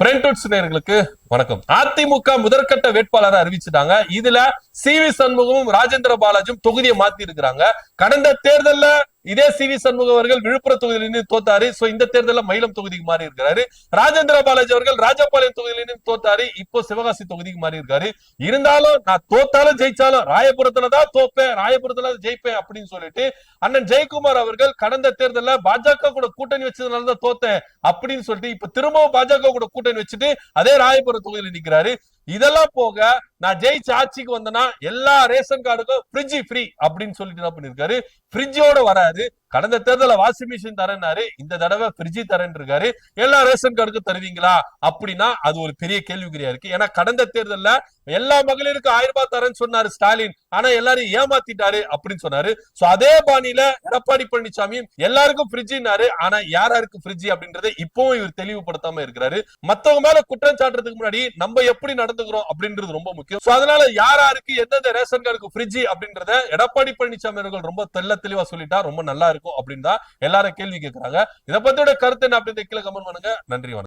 பிரிண்டவுட்ஸ் நேயர்களுக்கு வணக்கம். அதிமுக முதற்கட்ட வேட்பாளரை அறிவிச்சுட்டாங்க. இதுல சி.வி. சண்முகமும் ராஜேந்திர பாலாஜியும் தொகுதியை மாத்தி இருக்கிறாங்க. கடந்த தேர்தல்ல இதே சி.வி. சண்முகம் அவர்கள் விழுப்புரம் தொகுதியிலிருந்து தோத்தாரு. சோ இந்த தேர்தலில் மயிலம் தொகுதிக்கு மாறி இருக்கிறாரு. ராஜேந்திர பாலாஜி அவர்கள் ராஜபாளையம் தொகுதியிலிருந்து தோத்தாரு. இப்போ சிவகாசி தொகுதிக்கு மாறி இருக்காரு. இருந்தாலும் நான் தோத்தாலும் ஜெயிச்சாலும் ராயபுரத்துலதான் தோப்பேன், ராயபுரத்துல ஜெயிப்பேன் அப்படின்னு சொல்லிட்டு அண்ணன் ஜெயக்குமார் அவர்கள் கடந்த தேர்தலில் பாஜக கூட கூட்டணி வச்சதுனாலதான் தோத்தேன் அப்படின்னு சொல்லிட்டு இப்ப திரும்பவும் பாஜக கூட கூட்டணி வச்சுட்டு அதே ராயபுரம் தொகுதியில் நிற்கிறாரு. இதெல்லாம் போக நான் ஜெயிச்சு ஆட்சிக்கு வந்தேன்னா எல்லா ரேஷன் கார்டுக்கும் ஃப்ரிட்ஜ் ஃப்ரீ அப்படின்னு சொல்லிட்டு என்ன பண்ணிருக்காரு. ஃப்ரிட்ஜோட வராது. கடந்த தேர்தல வாஷிங் மிஷின் தரேன்னாரு, இந்த தடவை ஃப்ரிட்ஜ் தரேன் இருக்காரு. எல்லா ரேஷன் கார்டுக்கும் தருவீங்களா அப்படின்னா அது ஒரு பெரிய கேள்விக்குறியா இருக்கு. ஏன்னா கடந்த தேர்தல்ல எல்லா மகளிருக்கும் 1000 ரூபாய் தரேன்னு சொன்னாரு ஸ்டாலின். ஆனா எல்லாரும் ஏமாத்திட்டாரு அப்படின்னு சொன்னாரு. சோ அதே பாணியில எடப்பாடி பழனிசாமி எல்லாருக்கும் ஃப்ரிட்ஜ்னாரு. ஆனா யாராருக்கு ஃப்ரிட்ஜ் அப்படின்றத இப்பவும் இவர் தெளிவுபடுத்தாம இருக்கிறாரு. மத்தவங்க மேல குற்றம் சாட்டுறதுக்கு முன்னாடி நம்ம எப்படி நடந்துக்கிறோம் அப்படின்றது ரொம்ப முக்கியம். சோ அதனால யாராருக்கு எந்தெந்த ரேஷன் கார்டுக்கு ஃப்ரிட்ஜ் அப்படின்றத எடப்பாடி பழனிசாமி அவர்கள் ரொம்ப தெளிவா சொல்லிட்டா ரொம்ப நல்லா இருக்கும் அப்படின்னு தான் எல்லாரும் கேள்வி கேட்கிறாங்க. இதை பத்தியோட கருத்து என்ன அப்படின்னு கீழே கமெண்ட் பண்ணுங்க. நன்றி.